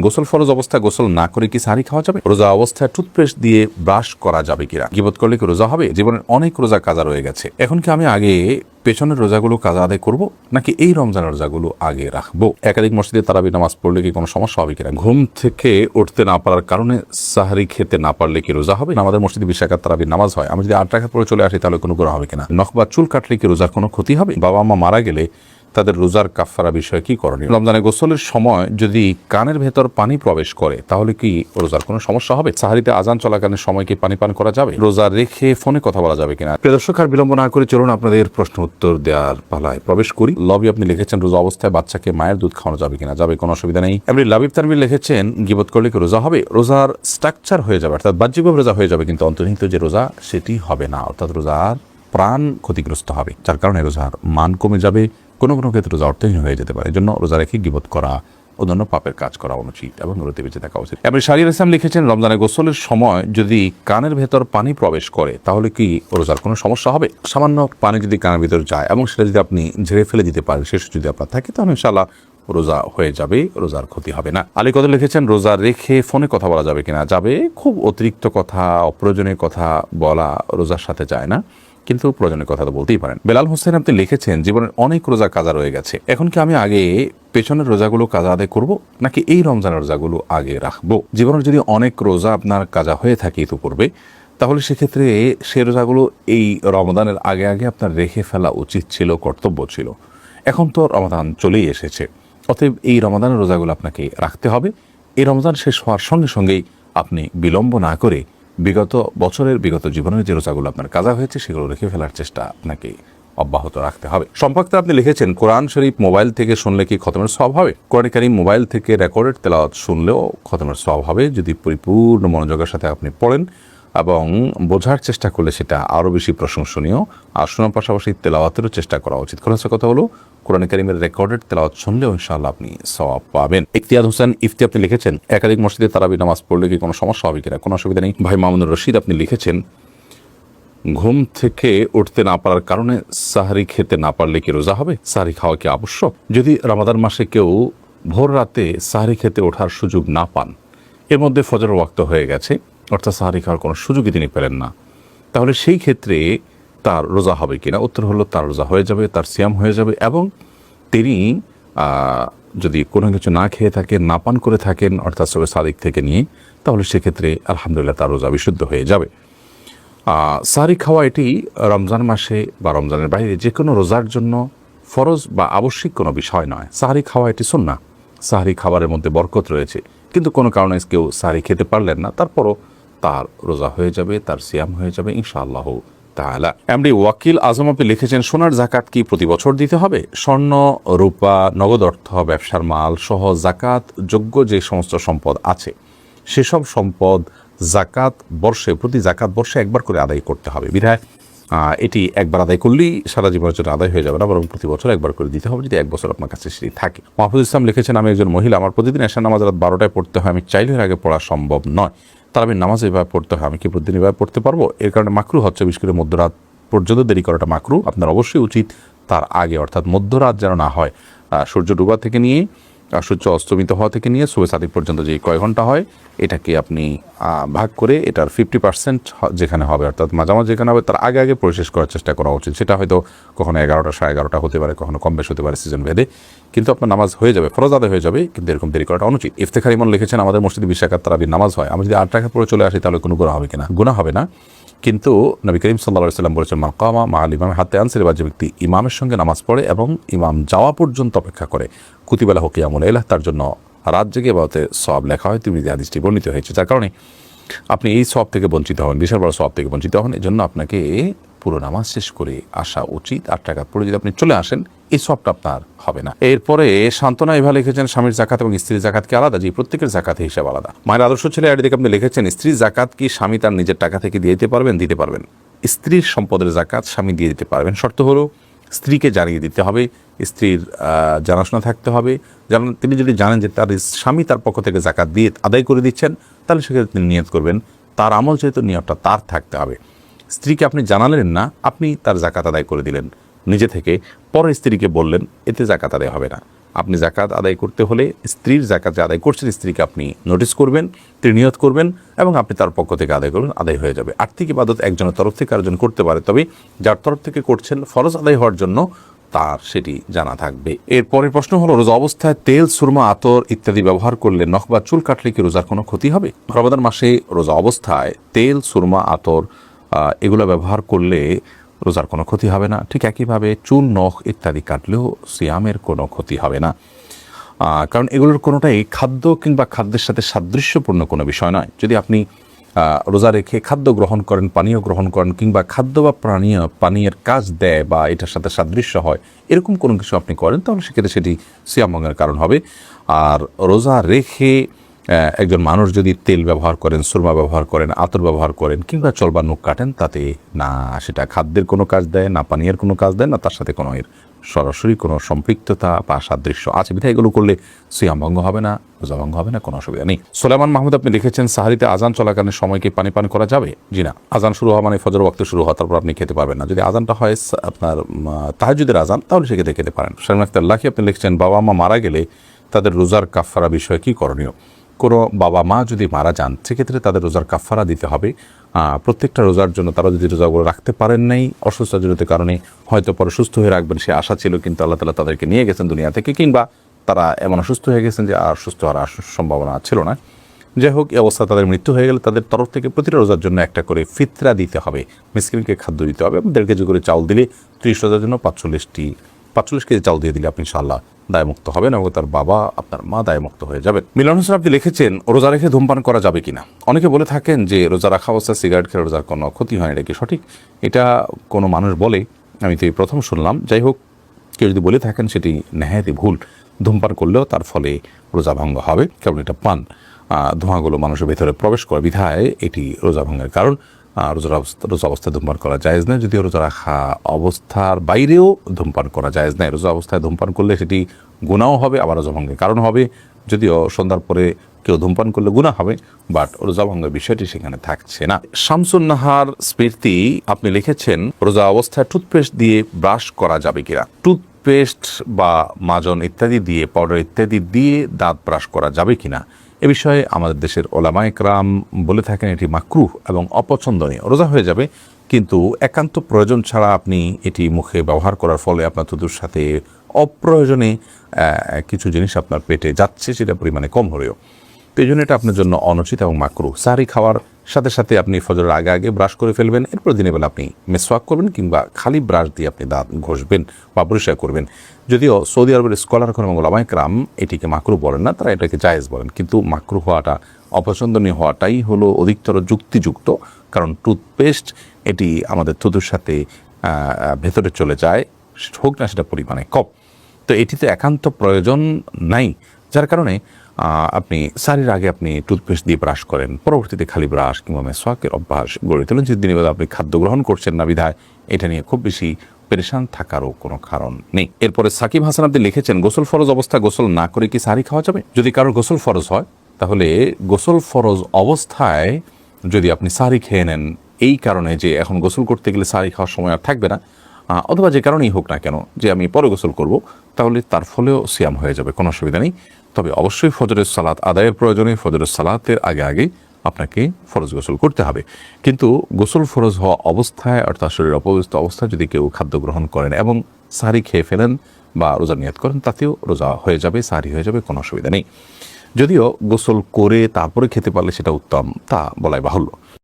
গোসল ফরজ অবস্থায় গোসল না করে কি সাহারি খাওয়া যাবে? রোজা অবস্থায় টুথপেস্ট দিয়ে ব্রাশ করা যাবে কিনা? গীবত করলে কি রোজা হবে? জীবনের অনেক রোজা কাজা রয়ে গেছে, এখন কি আমি আগে পেছনের রোজাগুলো কাজা আদায় করবো নাকি এই রমজানের রোজাগুলো আগে রাখবো? একাধিক মসজিদে তারাবি নামাজ পড়লে কি কোনো সমস্যা হবে কিনা? ঘুম থেকে উঠতে না পারার কারণে সাহারি খেতে না পারলে কি রোজা হবে? আমাদের মসজিদে 20 রাকাত তারাবি নামাজ হয়, আমি যদি 8 রাকাত পড়ে চলে আসি তাহলে কোনো গুনাহ হবে কিনা? নখ বা চুল কাটলে কি রোজার কোনো ক্ষতি হবে? বাবা মা মারা গেলে তাদের রোজার কাফারা বিষয়ে কি করণীয়? রমজানে গোসলের সময় যদি কানের ভেতর পানি প্রবেশ করে তাহলে কি রোজার কোনো সমস্যা হবে? সাহারিতে আজান চলাকালীন সময় কি পানি পান করা যাবে? রোজা রেখে ফোনে কথা বলা যাবে কিনা? প্রিয় দর্শক, আর বিলম্ব না করে চলুন আপনাদের প্রশ্ন উত্তর দেওয়ার পালায় প্রবেশ করি। লবি আপনি লিখেছেন রোজা অবস্থায় বাচ্চাকে মায়ের দুধ খাওয়ানো যাবে কিনা? যাবে, কোনো অসুবিধা নেই। এমনি লাবিব তানভীর লিখেছেন গীবত করলে কি রোজা হবে? রোজার স্ট্রাকচার হয়ে যাবে, অর্থাৎ বাহ্যিকভাবে রোজা হয়ে যাবে, কিন্তু অন্তর্নিহিত যে রোজা সেটি হবে না, অর্থাৎ রোজার প্রাণ ক্ষতিগ্রস্ত হবে, যার কারণে রোজার মান কমে যাবে, কোনো কোনো ক্ষেত্রে রোজা অর্থহীন হয়ে যেতে পারে। এই জন্য রোজা রেখে গীবত করা, অন্যান্য পাপের কাজ করা অনুচিত এবং রোজা বেঁচে থাকা উচিত। এবার শাহরিয়ার ইসলাম লিখেছেন রমজানে গোসলের সময় যদি কানের ভেতর পানি প্রবেশ করে তাহলে কি রোজার কোনো সমস্যা হবে? সামান্য পানি যদি কানের ভিতর যায় এবং সেটা যদি আপনি ঝেড়ে ফেলে দিতে পারেন, শেষ যদি আপনার থাকে, তাহলে ইনশাআল্লাহ রোজা হয়ে যাবে, রোজার ক্ষতি হবে না। আলী কদর লিখেছেন রোজা রেখে ফোনে কথা বলা যাবে কিনা? যাবে। খুব অতিরিক্ত কথা, অপ্রয়োজনীয় কথা বলা রোজার সাথে যায় না, কিন্তু প্রয়োজনীয় কথা তো বলতেই পারেন। বেলাল হোসেন আপনি লিখেছেন জীবনের অনেক রোজা কাজা রয়ে গেছে, এখন কি আমি আগে পেছনের রোজাগুলো কাজা আদায় করব নাকি এই রমজানের রোজাগুলো আগে রাখবো? জীবনের যদি অনেক রোজা আপনার কাজা হয়ে থাকে ইতিপূর্বে, তাহলে সেক্ষেত্রে সে রোজাগুলো এই রমজানের আগে আগে আপনার রেখে ফেলা উচিত ছিল, কর্তব্য ছিল। এখন তো রমাদান চলেই এসেছে, অতএব এই রমাদানের রোজাগুলো আপনাকে রাখতে হবে। এই রমজান শেষ হওয়ার সঙ্গে সঙ্গেই আপনি বিলম্ব না করে বিগত বছরের, বিগত জীবনের যে রোজাগুলো আপনার কাজা হয়েছে সেগুলো রেখে ফেলার চেষ্টা আপনাকে অব্যাহত রাখতে হবে। সম্পর্কে আপনি লিখেছেন কোরআন শরীফ মোবাইল থেকে শুনলে কি খতমের সওয়াব হবে? কোরআন কারীম মোবাইল থেকে রেকর্ডেড তেলাওয়াত শুনলেও খতমের সওয়াব হবে, যদি পরিপূর্ণ মনোযোগের সাথে আপনি পড়েন এবং বোঝার চেষ্টা করলে সেটা আরও বেশি প্রশংসনীয়। আর শোনার পাশাপাশি তেলাওয়াতেরও চেষ্টা করা উচিত। খোলাসা কথা হলো কোরআন কারীমের রেকর্ডেড তেলাওয়াত শুনলেও ইনশাআল্লাহ আপনি সওয়াব পাবেন। ইখতিয়ার হোসেন ইফতি আপনি লিখেছেন একাধিক মসজিদে তারাবি নামাজ পড়লে কি কোনো সমস্যা হবে কিনা? কোনো অসুবিধা নেই। ভাই মামুনুর রশিদ আপনি লিখেছেন ঘুম থেকে উঠতে না পারার কারণে সাহারি খেতে না পারলে কি রোজা হবে? সাহারি খাওয়া কি আবশ্যক? যদি রমাদান মাসে কেউ ভোর রাতে সাহারি খেতে ওঠার সুযোগ না পান, এর মধ্যে ফজর ওয়াক্ত হয়ে গেছে, অর্থাৎ সাহারি খাওয়ার কোনো সুযোগই তিনি পেলেন না, তাহলে সেই ক্ষেত্রে তার রোজা হবে কিনা? উত্তর হলো তার রোজা হয়ে যাবে, তার সিয়াম হয়ে যাবে, এবং তিনি যদি কোনো কিছু না খেয়ে থাকেন, না পান করে থাকেন, অর্থাৎ সবে সাদিক থেকে নিয়ে, তাহলে সেক্ষেত্রে আলহামদুলিল্লাহ তার রোজা বিশুদ্ধ হয়ে যাবে। সাহারি খাওয়া এটি রমজান মাসে বা রমজানের বাইরে যে কোনো রোজার জন্য ফরজ বা আবশ্যিক কোনো বিষয় নয়। সাহারি খাওয়া এটি সুন্নাহ, সাহারি খাবারের মধ্যে বরকত রয়েছে, কিন্তু কোনো কারণে কেউ সাহারি খেতে পারলেন না, তারপরও তার রোজা হয়ে যাবে, তার সিয়াম হয়ে যাবে ইনশাআল্লাহ তাআলা। এমডি ওয়াকিল আজম আপনি লিখেছেন সোনার জাকাত কি প্রতি বছর দিতে হবে? স্বর্ণ, রূপা, নগদ অর্থ, ব্যবসার মাল সহ জাকাত যোগ্য যে সমস্ত সম্পদ আছে সেসব সম্পদ জাকাত বর্ষে, প্রতি জাকাত বর্ষে একবার করে আদায় করতে হবে। বিধায় এটি একবার আদায় করলেই সারা জীবনের জন্য আদায় হয়ে যাবে না, বরং প্রতি বছর একবার করে দিতে হবে, যদি এক বছর আপনার কাছে সেটি থাকে। মাহফুজ ইসলাম লিখেছেন আমি একজন মহিলা, আমার প্রতিদিন এশার নামাজ রাত 12টায় পড়তে হয়, আমি চাইলে এর আগে পড়া সম্ভব নয়, তারাবি নামাজ এভাবে পড়তে হয়, আমি কি প্রতিদিন এভাবে পড়তে পারবো? এর কারণে মাকরু হচ্ছে, বিশেষ করে মধ্যরাত পর্যন্ত দেরি করাটা মাকরু। আপনার অবশ্যই উচিত তার আগে, অর্থাৎ মধ্যরাত যেন না হয়, সূর্য ডুবা থেকে নিয়ে সূর্য অস্তমিত হওয়া থেকে নিয়ে সুবে সাদিক পর্যন্ত যে কয় ঘন্টা হয়, এটাকে আপনি ভাগ করে এটার 50% যেখানে হবে, অর্থাৎ মাঝামাঝি যেখানে হবে, তার আগে আগে পরিশেষ করার চেষ্টা করা উচিত। সেটা হয়তো কখনো 11টা, 11:30 হতে পারে, কখনো কম বেশ হতে পারে সিজন ভেদে, কিন্তু আপনার নামাজ হয়ে যাবে, ফরজ আদায় হয়ে যাবে, কিন্তু এরকম দেরি করাটা অনুচিত। ইফতেখার ইমন লিখেছেন আমাদের মসজিদে 20 রাকাত তারাবির নামাজ হয়, আমি যদি 8 রাকাত পড়ে চলে আসি তাহলে কোনো গুনাহ হবে কিনা? গুনাহ হবে না, কিন্তু নবী করিম সাল্লাল্লাহু আলাইহি ওয়াসাল্লাম বলেছেন মান কামা মা'আল ইমাম হাত্তা আনসার, যে ব্যক্তি ইমামের সঙ্গে নামাজ পড়ে এবং ইমাম যাওয়া পর্যন্ত অপেক্ষা করে, কুতিবা লাহু কিয়ামুল লাইল, তার জন্য রাত জেগে ইবাদতে সওয়াব লেখা হয়। তিরমিজি হাদিসটি বর্ণিত হয়েছে, যার কারণে আপনি এই সওয়াব থেকে বঞ্চিত হন, বিশাল বড় সওয়াব থেকে বঞ্চিত হন। এজন্য আপনাকে পুরো নামাজ শেষ করে আসা উচিত। 8 রাকাত পড়ে যদি আপনি চলে আসেন, এই সওয়াবটা আপনার হবে না। এরপরে সান্তনা এভাবে লিখেছেন স্বামীর জাকাত এবং স্ত্রীর জাকাত কি আলাদা? জি, প্রত্যেকের জাকাতের হিসাব আলাদা। মায়ের আদর্শ ছেলে আইডি থেকে আপনি লিখেছেন স্ত্রীর জাকাত কি স্বামী তার নিজের টাকা থেকে দিয়ে দিতে পারবেন? দিতে পারবেন। স্ত্রীর সম্পদের জাকাত স্বামী দিয়ে দিতে পারবেন, শর্ত হলো স্ত্রীকে জানিয়ে দিতে হবে, স্ত্রীর জানাশোনা থাকতে হবে। যেমন তিনি যদি জানেন যে তার স্বামী তার পক্ষ থেকে জাকাত দিয়ে আদায় করে দিচ্ছেন, তাহলে সেক্ষেত্রে তিনি নিয়ত করবেন, তার আমল যেহেতু নিয়তটা তার থাকতে হবে। স্ত্রীকে আপনি জানালেন না, আপনি তার জাকাত আদায় করে দিলেন নিজে থেকে, পরে স্ত্রীকে বললেন, এতে জাকাত আদায় হবে না। আপনি জাকাত আদায় করতে হলে স্ত্রীর জাকাত যে আদায় করছেন স্ত্রীকে আপনি নোটিস করবেন, তিনি নিয়ত করবেন এবং আপনি তার পক্ষ থেকে আদায় করবেন, আদায় হয়ে যাবে। আর্থিক ইবাদত একজনের তরফ থেকে আরেকজন করতে পারে, তবে যার তরফ থেকে করছেন ফরজ আদায় হওয়ার জন্য তার সেটি জানা থাকবে। এরপরের প্রশ্ন হলো, রোজা অবস্থায় তেল, সুরমা, আতর ইত্যাদি ব্যবহার করলে নখ বা চুল কাটলে কি রোজার কোনো ক্ষতি হবে? রমাদান মাসে রোজা অবস্থায় তেল, সুরমা, আতর এগুলো ব্যবহার করলে রোজার কোনো ক্ষতি হবে না। ঠিক একইভাবে চুল, নখ ইত্যাদি কাটলেও সিয়ামের কোনো ক্ষতি হবে না, কারণ এগুলোর কোনোটাই খাদ্য কিংবা খাদ্যের সাথে সাদৃশ্যপূর্ণ কোনো বিষয় নয়। যদি আপনি রোজা রেখে খাদ্য গ্রহণ করেন, পানীয় গ্রহণ করেন, কিংবা খাদ্য বা পানীয়ের কাজ দেয় বা এটার সাথে সাদৃশ্য হয় এরকম কোনো কিছু আপনি করেন, তাহলে সেক্ষেত্রে সেটি সিয়াম ভঙ্গের কারণ হবে। আর রোজা রেখে একজন মানুষ যদি তেল ব্যবহার করেন, সুরমা ব্যবহার করেন, আতর ব্যবহার করেন কিংবা চল বা নখ কাটেন, তাতে না সেটা খাদ্যের কোনো কাজ দেয়, না পানীয়ের কোনো কাজ দেয়, না তার সাথে কোনো এর সরাসরি কোনো সম্পৃক্ততা বা সাদৃশ্য আছে, বিধায় এগুলো করলে সিয়াম ভঙ্গ হবে না, রোজা ভঙ্গ হবে না, কোনো অসুবিধা নেই। সোলাইমান মাহমুদ আপনি লিখেছেন, সাহারিতে আজান চলাকালীন সময়কে পানি পান করা যাবে? জি না, আজান শুরু হওয়া মানে ফজর ওয়াক্ত শুরু হওয়া, তারপর আপনি খেতে পারবেন না। যদি আজানটা হয় আপনার তাহাজ্জুদের আজান, তাহলে সেক্ষেত্রে খেতে পারেন। শারমিন আক্তার লাকি আপনি লিখছেন, বাবা মা মারা গেলে তাদের রোজার কাফারা বিষয়ে কি করণীয়? কোনো বাবা মা যদি মারা যান সেক্ষেত্রে তাদের রোজার কাফারা দিতে হবে। প্রত্যেকটা রোজার জন্য তারা যদি রোজাগুলো রাখতে পারেন নাই অসুস্থজনিত কারণে, হয়তো পরে সুস্থ হয়ে রাখবেন সে আশা ছিল, কিন্তু আল্লাহ তাআলা তাদেরকে নিয়ে গেছেন দুনিয়া থেকে, কিংবা তারা এমন অসুস্থ হয়ে গেছেন যে আর সুস্থ হওয়ার সম্ভাবনা ছিল না। যাই হোক, এই অবস্থা তাদের মৃত্যু হয়ে গেলে তাদের তরফ থেকে প্রতিটা রোজার জন্য একটা করে ফিতরা দিতে হবে, মিসকিনকে খাদ্য দিতে হবে। 1.5 কেজি করে চাউল দিলে 30 রোজার জন্য 45 কেজি চাউল দিয়ে দিলে আপনি ইনশাআল্লাহ দায়মুক্ত হবেন এবং তার বাবা, আপনার মা দায়মুক্ত হয়ে যাবেন। মিলন হোসেন আপনি লিখেছেন, রোজা রেখে ধূমপান করা যাবে কিনা? অনেকে বলে থাকেন যে রোজা রাখা অবস্থায় সিগারেট খেলে রোজার কোনো ক্ষতি হয় না, এটা কি সঠিক? এটা কোনো মানুষ বলে, আমি তো এই প্রথম শুনলাম। যাই হোক, কেউ যদি বলে থাকেন সেটি নেহায়াতি ভুল। ধূমপান করলেও তার ফলে রোজা ভঙ্গ হবে, কারণ এটা পান, ধোঁয়াগুলো মানুষের ভেতরে প্রবেশ করে, বিধায় এটি রোজা ভঙ্গের কারণ। রোজা অবস্থায় ধূমপান করা জায়েজ নয়, যদিও রোজা রাখা অবস্থার বাইরেও ধূমপান করা জায়েজ নয়। রোজা অবস্থায় ধূমপান করলে সেটি গুনাহও হবে, আবার রোজা ভঙ্গের কারণ হবে। যদিও সন্ধ্যার পরে কেউ ধূমপান করলে গুনাহ হবে, বাট রোজা ভঙ্গের বিষয়টি সেখানে থাকছে না। শামসুন নাহার স্মৃতি আপনি লিখেছেন, রোজা অবস্থায় টুথপেস্ট দিয়ে ব্রাশ করা যাবে কিনা? টুথপেস্ট বা মাজন ইত্যাদি দিয়ে, পাউডার ইত্যাদি দিয়ে দাঁত ব্রাশ করা যাবে কিনা, এ বিষয়ে আমাদের দেশের ওলামায়ে কেরাম বলে থাকেন এটি মাকরুহ এবং অপছন্দনীয়। রোজা হয়ে যাবে, কিন্তু একান্ত প্রয়োজন ছাড়া আপনি এটি মুখে ব্যবহার করার ফলে আপনার থুতুর সাথে অপ্রয়োজনে কিছু জিনিস আপনার পেটে যাচ্ছে, সেটা পরিমাণে কম হলেও, তো এই জন্য এটা আপনার জন্য অনুচিত এবং মাকরুহ। সাহরি খাওয়ার সাথে সাথে আপনি ফজরের আগে আগে ব্রাশ করে ফেলবেন, এরপর দিনের বেলা আপনি মেসওয়াক করবেন কিংবা খালি ব্রাশ দিয়ে আপনি দাঁত ঘষবেন বা পরিষ্কার করবেন। যদিও সৌদি আরবের স্কলারগণ এবং ওলামায়ে কেরাম এটিকে মাকরুহ বলেন না, তারা এটাকে জায়েজ বলেন, কিন্তু মাকরুহ হওয়াটা, অপছন্দনীয় হওয়াটাই হলো অধিকতর যুক্তিযুক্ত। কারণ টুথপেস্ট এটি আমাদের থুতুর সাথে ভেতরে চলে যায়, হোক না সেটা পরিমাণে কম, তো এটিতে একান্ত প্রয়োজন নাই, যার কারণে আপনি সারির আগে আপনি টুথপেস্ট দিয়ে ব্রাশ করেন, পরবর্তীতে খালি ব্রাশ কিংবা মেসওয়াকের অভ্যাস গড়ে তোলেন। যে দিনের বেলা আপনি খাদ্য গ্রহণ করছেন না, বিধায় এটা নিয়ে খুব বেশি পেরেশান থাকারও কোনো কারণ নেই। এরপরে সাকিব হাসান আপনি লিখেছেন, গোসল ফরজ অবস্থায় গোসল না করে কি সারি খাওয়া যাবে? যদি কারোর গোসল ফরজ হয়, তাহলে গোসল ফরজ অবস্থায় যদি আপনি সারি খেয়ে নেন এই কারণে যে এখন গোসল করতে গেলে সারি খাওয়ার সময় আর থাকবে না, অথবা যে কারণেই হোক না কেন যে আমি পরে গোসল করব, তাহলে তার ফলেও সিয়াম হয়ে যাবে, কোনো অসুবিধা নেই। তবে অবশ্যই ফজরের সালাত আদায়ের প্রয়োজনে ফজরের সালাতের আগে আগে আপনাকে ফরজ গোসল করতে হবে। কিন্তু গোসল ফরজ হওয়া অবস্থায়, অর্থাৎ শরীর অপবিত্র অবস্থায় যদি কেউ খাদ্য গ্রহণ করেন এবং সাহরি খেয়ে ফেলেন বা রোজা নিয়ত করেন, তাতেও রোজা হয়ে যাবে, সাহরি হয়ে যাবে, কোনো অসুবিধা নেই। যদিও গোসল করে তারপরে খেতে পারলে সেটা উত্তম, তা বলাই বাহুল্য।